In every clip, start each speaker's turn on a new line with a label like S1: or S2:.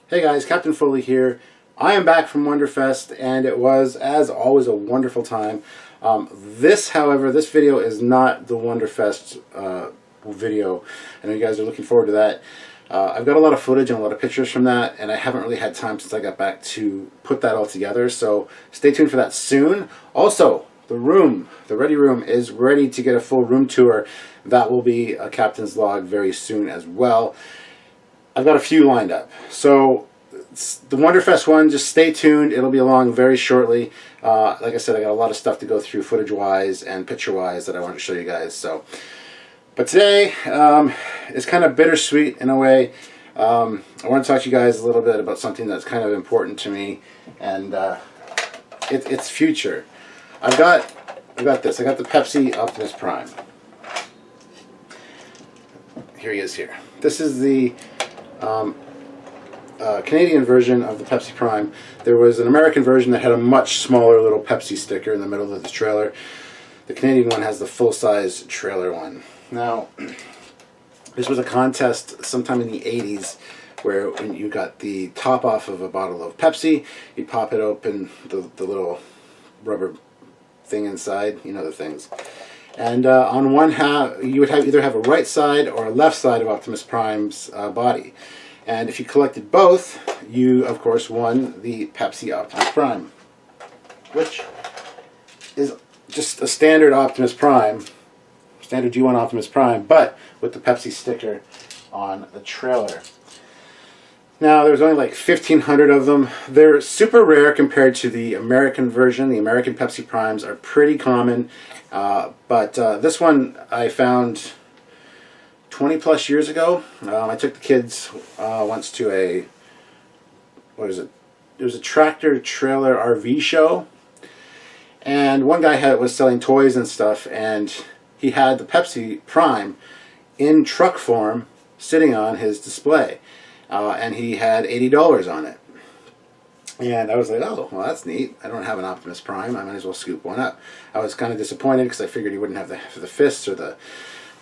S1: Hey guys, Captain Foley here. I am back from Wonderfest, and it was, as always, a wonderful time. However, this video is not the Wonderfest video. I know you guys are looking forward to that. I've got a lot of footage and a lot of pictures from that, and I haven't really had time since I got back to put that all together, so stay tuned for that soon. Also, the Ready Room is ready to get a full room tour. That will be a Captain's Log very soon as well. I've got a few lined up. So the Wonderfest one, just stay tuned. It'll be along very shortly. Like I said, I got a lot of stuff to go through footage-wise and picture-wise that I want to show you guys. But today is kind of bittersweet in a way. I want to talk to you guys a little bit about something that's kind of important to me, and its future. I've got this. I got the Pepsi Optimus Prime. Here he is here. This is the Canadian version of the Pepsi Prime. There was an American version that had a much smaller little Pepsi sticker in the middle of the trailer. The Canadian one has the full-size trailer one. Now, this was a contest sometime in the 80s where when you got the top off of a bottle of Pepsi, you pop it open, the little rubber thing inside, you know the things. And on one half, you would either have a right side or a left side of Optimus Prime's body. And if you collected both, you, of course, won the Pepsi Optimus Prime, which is just a standard Optimus Prime, standard G1 Optimus Prime, but with the Pepsi sticker on the trailer. Now, there's only like 1,500 of them. They're super rare compared to the American version. The American Pepsi Primes are pretty common, but this one I found 20 plus years ago. I took the kids once to a, what is it? It was a tractor trailer RV show, and one guy was selling toys and stuff, and he had the Pepsi Prime in truck form sitting on his display, and he had $80 on it. And I was like, oh, well, that's neat. I don't have an Optimus Prime. I might as well scoop one up. I was kind of disappointed because I figured he wouldn't have the fists or the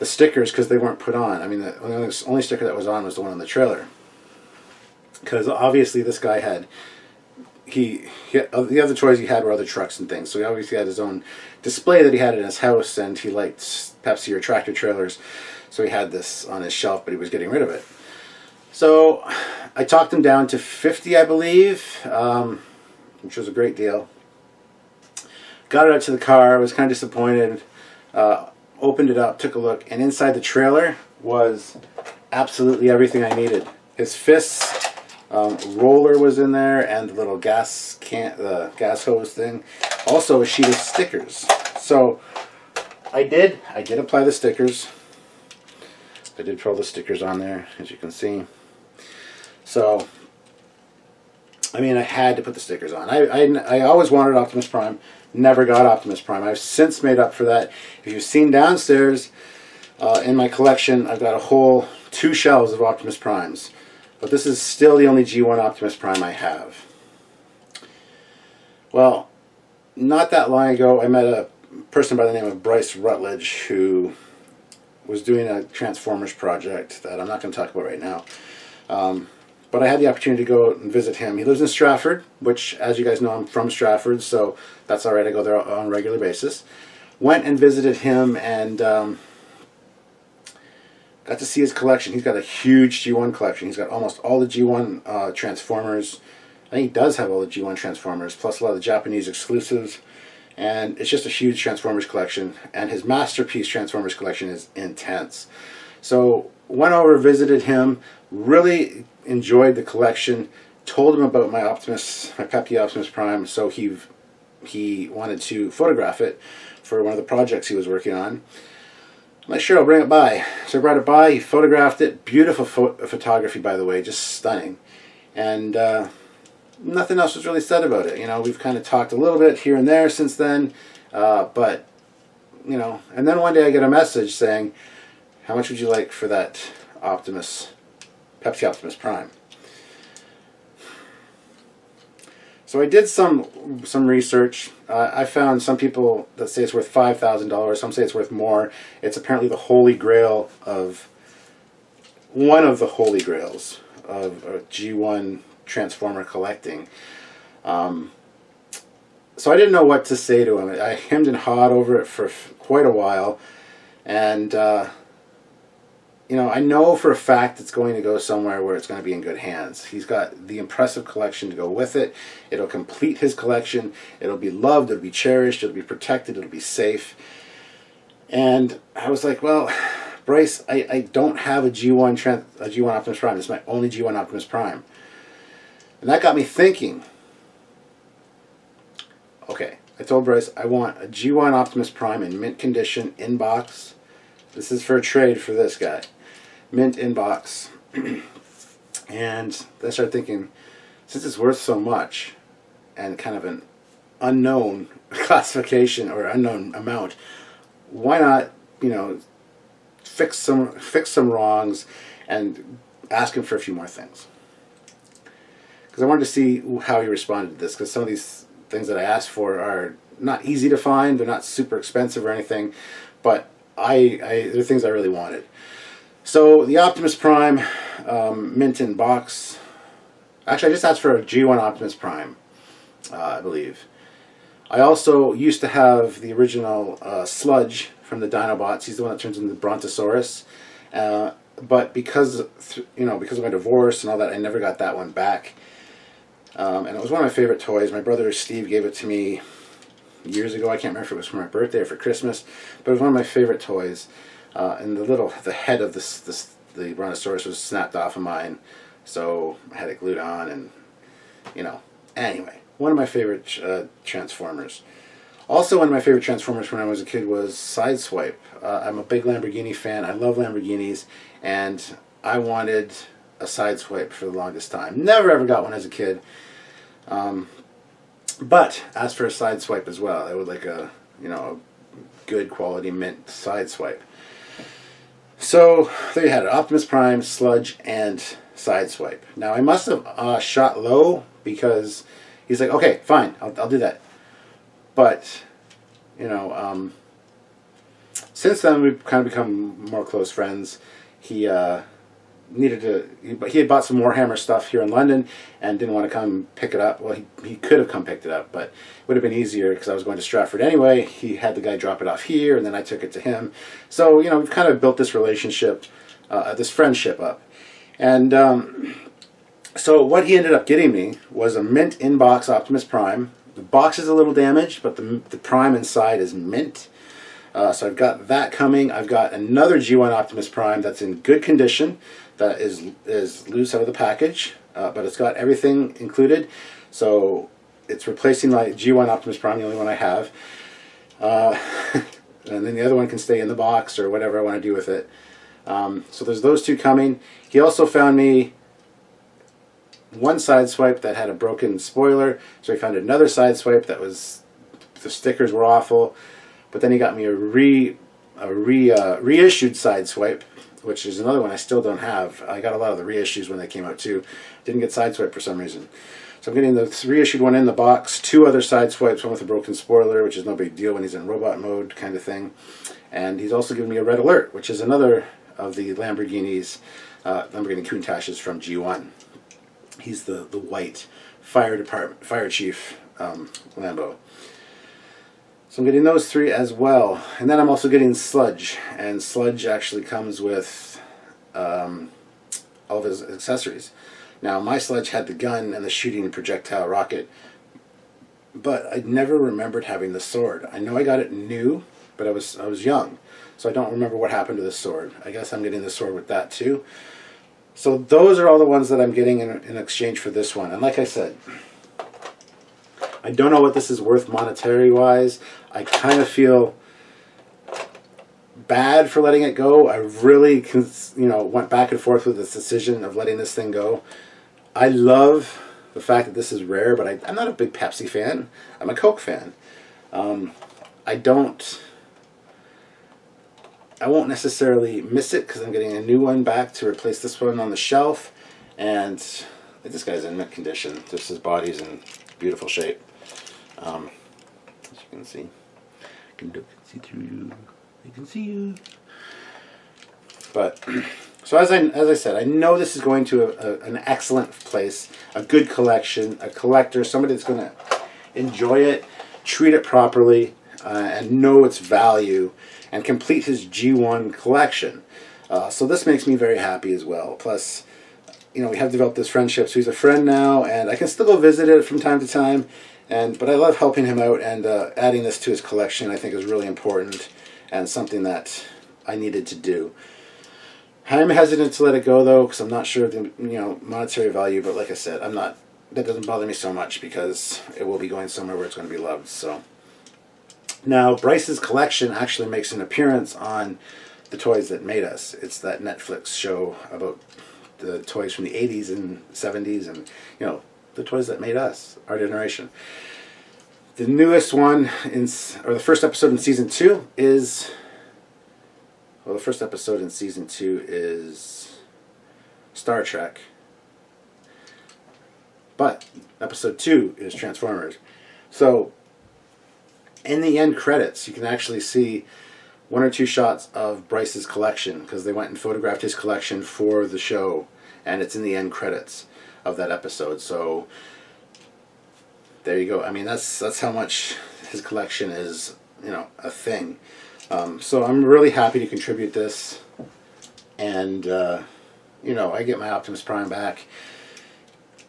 S1: stickers because they weren't put on. I mean, the only sticker that was on was the one on the trailer. Because obviously this guy had, the other toys he had were other trucks and things. So he obviously had his own display that he had in his house, and he liked Pepsi or tractor trailers. So he had this on his shelf, but he was getting rid of it. So I talked him down to 50, I believe, which was a great deal. Got it out to the car. I was kind of disappointed. Opened it up, took a look, and inside the trailer was absolutely everything I needed. His fists, roller was in there, and the little gas hose thing. Also a sheet of stickers. So I did apply the stickers. I did throw the stickers on there, as you can see. So, I mean, I had to put the stickers on. I always wanted Optimus Prime. Never got Optimus Prime. I've since made up for that. If you've seen downstairs in my collection, I've got a whole 2 shelves of Optimus Primes. But this is still the only G1 Optimus Prime I have. Well, not that long ago, I met a person by the name of Bryce Rutledge who was doing a Transformers project that I'm not going to talk about right now. But I had the opportunity to go and visit him. He lives in Stratford, which, as you guys know, I'm from Stratford, so that's all right. I go there on a regular basis. Went and visited him and got to see his collection. He's got a huge G1 collection. He's got almost all the G1 Transformers. I think he does have all the G1 Transformers, plus a lot of the Japanese exclusives. And it's just a huge Transformers collection. And his masterpiece Transformers collection is intense. So went over, visited him, really enjoyed the collection, told him about my Pepsi Optimus Prime, so he wanted to photograph it for one of the projects he was working on. I'm like, sure, I'll bring it by. So I brought it by, he photographed it. Beautiful photography, by the way, just stunning. And nothing else was really said about it. You know, we've kind of talked a little bit here and there since then, but, you know, and then one day I get a message saying, how much would you like for that Pepsi Optimus Prime? So I did some research. I found some people that say it's worth $5,000. Some say it's worth more. It's apparently the holy grail of one of the holy grails of a G1 Transformer collecting. So I didn't know what to say to him. I hemmed and hawed over it for quite a while, and you know, I know for a fact it's going to go somewhere where it's going to be in good hands. He's got the impressive collection to go with it. It'll complete his collection. It'll be loved. It'll be cherished. It'll be protected. It'll be safe. And I was like, well, Bryce, I don't have a G1 Optimus Prime. It's my only G1 Optimus Prime. And that got me thinking. Okay, I told Bryce I want a G1 Optimus Prime in mint condition, in box. This is for a trade for this guy. Mint in box. And I started thinking, since it's worth so much and kind of an unknown classification or unknown amount, why not, you know, fix some wrongs and ask him for a few more things? Because I wanted to see how he responded to this, because some of these things that I asked for are not easy to find. They're not super expensive or anything, but they're things I really wanted. So the Optimus Prime, mint in box. Actually, I just asked for a G1 Optimus Prime, I believe. I also used to have the original Sludge from the Dinobots. He's the one that turns into the Brontosaurus. But because of my divorce and all that, I never got that one back. And it was one of my favorite toys. My brother Steve gave it to me years ago. I can't remember if it was for my birthday or for Christmas, but it was one of my favorite toys. And the head of the Brontosaurus was snapped off of mine, so I had it glued on, and anyway, one of my favorite Transformers. Also, one of my favorite Transformers when I was a kid was Sideswipe. I'm a big Lamborghini fan. I love Lamborghinis, and I wanted a Sideswipe for the longest time. Never ever got one as a kid. But asked for a Sideswipe as well. I would like a good quality mint Sideswipe. So there you had it: Optimus Prime, Sludge, and Sideswipe. Now I must have shot low, because he's like, okay, fine, I'll do that. But since then we've kind of become more close friends. He he had bought some Warhammer stuff here in London and didn't want to come pick it up. Well, he could have come picked it up, but it would have been easier because I was going to Stratford anyway. He had the guy drop it off here, and then I took it to him. So, we've kind of built this relationship, this friendship up. And so what he ended up getting me was a mint in-box Optimus Prime. The box is a little damaged, but the Prime inside is mint. So I've got that coming. I've got another G1 Optimus Prime that's in good condition, that is loose out of the package, but it's got everything included. So it's replacing my G1 Optimus Prime, the only one I have. And then the other one can stay in the box or whatever I want to do with it. So there's those two coming. He also found me one Sideswipe that had a broken spoiler. So he found another Sideswipe that the stickers were awful. But then he got me a reissued Sideswipe, which is another one I still don't have. I got a lot of the reissues when they came out too. Didn't get Sideswipe for some reason. So I'm getting the reissued one in the box, two other Sideswipes, one with a broken spoiler, which is no big deal when he's in robot mode kind of thing. And he's also given me a Red Alert, which is another of the Lamborghini Countaches from G1. He's the white fire chief Lambo. So I'm getting those three as well. And then I'm also getting Sludge. And Sludge actually comes with all of his accessories. Now, my Sludge had the gun and the shooting projectile rocket, but I never remembered having the sword. I know I got it new, but I was young, so I don't remember what happened to the sword. I guess I'm getting the sword with that too. So those are all the ones that I'm getting in exchange for this one. And like I said, I don't know what this is worth monetary-wise. I kind of feel bad for letting it go. I really, went back and forth with this decision of letting this thing go. I love the fact that this is rare, but I'm not a big Pepsi fan. I'm a Coke fan. I won't necessarily miss it because I'm getting a new one back to replace this one on the shelf. And this guy's in mint condition. Just his body's in beautiful shape. As you can see, I can see through you. I can see you. But So as I said, I know this is going to an excellent place, a good collection, a collector, somebody that's going to enjoy it, treat it properly, and know its value, and complete his G1 collection. So this makes me very happy as well. Plus, you know, we have developed this friendship, so he's a friend now, and I can still go visit it from time to time. But I love helping him out, and adding this to his collection I think is really important and something that I needed to do. I'm hesitant to let it go though, because I'm not sure of the monetary value. But like I said, that doesn't bother me so much because it will be going somewhere where it's going to be loved. So now Bryce's collection actually makes an appearance on The Toys That Made Us. It's that Netflix show about the toys from the 80s and 70s, and the toys that made us, our generation. The newest one or the first episode in season 2 is. Well, the first episode in season 2 is Star Trek. But episode 2 is Transformers. So, in the end credits, you can actually see 1 or 2 shots of Bryce's collection, because they went and photographed his collection for the show, and it's in the end credits of that episode. So, there you go. I mean, that's how much his collection is, a thing. So I'm really happy to contribute this, and I get my Optimus Prime back,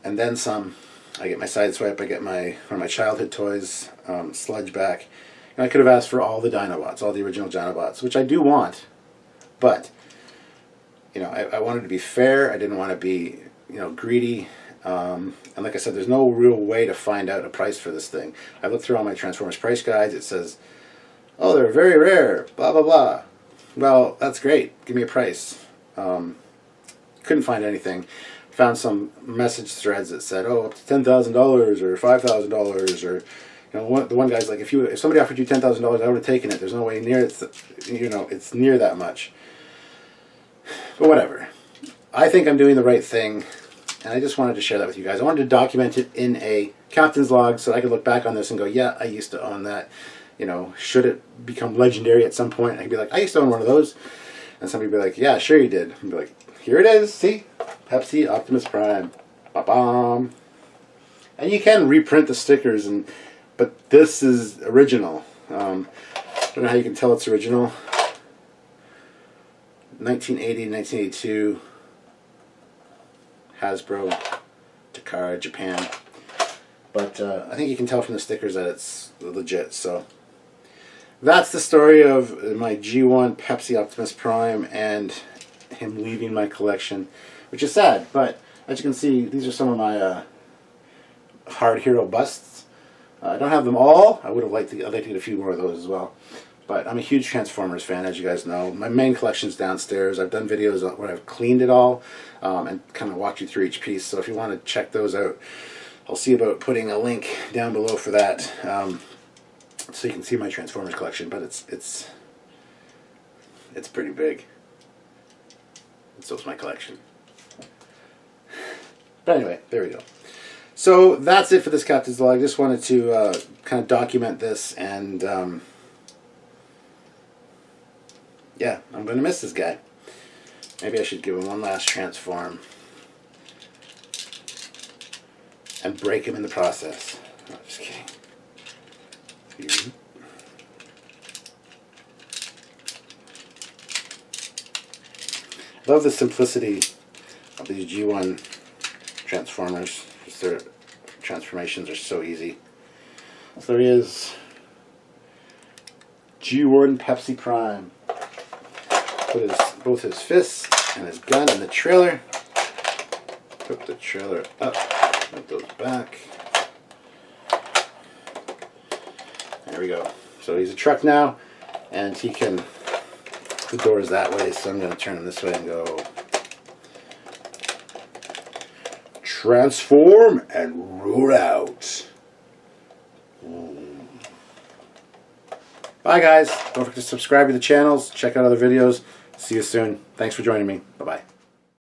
S1: and then some. I get my Sideswipe, I get one of my childhood toys, Sludge back. And I could have asked for all the Dinobots, all the original Dinobots, which I do want, but I wanted to be fair. I didn't want to be greedy. And like I said, there's no real way to find out a price for this thing. I looked through all my Transformers price guides. It says, oh, they're very rare, blah, blah, blah. Well, that's great. Give me a price. Couldn't find anything. Found some message threads that said, oh, up to $10,000 or $5,000, or the one guy's like, if somebody offered you $10,000, I would have taken it. There's no way near it's near that much. But whatever. I think I'm doing the right thing, and I just wanted to share that with you guys. I wanted to document it in a captain's log so I could look back on this and go, yeah, I used to own that. Should it become legendary at some point, I could be like, I used to own one of those. And somebody would be like, yeah, sure you did. I'd be like, here it is, see? Pepsi Optimus Prime. Ba-bam. And you can reprint the stickers, but this is original. I don't know how you can tell it's original. 1980, 1982. Hasbro. Trekyards, Japan. But I think you can tell from the stickers that it's legit, so. That's the story of my G1 Pepsi Optimus Prime and him leaving my collection, which is sad. But as you can see, these are some of my hard hero busts. I don't have them all. I'd like to get a few more of those as well. But I'm a huge Transformers fan, as you guys know. My main collection's downstairs. I've done videos where I've cleaned it all and kind of walked you through each piece. So if you want to check those out, I'll see about putting a link down below for that. So you can see my Transformers collection, but it's pretty big. And so's my collection. But anyway, there we go. So that's it for this Captain's Log. I just wanted to kind of document this, and yeah, I'm going to miss this guy. Maybe I should give him one last transform and break him in the process. No, just kidding. I love the simplicity of these G1 Transformers. Their transformations are so easy. So there he is. G1 Pepsi Prime. Put both his fists and his gun in the trailer. Put the trailer up. Put those back. There we go. So he's a truck now, and he can, the door is that way, so I'm going to turn him this way and go transform and roll out. Bye guys. Don't forget to subscribe to the channels, check out other videos. See you soon. Thanks for joining me. Bye-bye.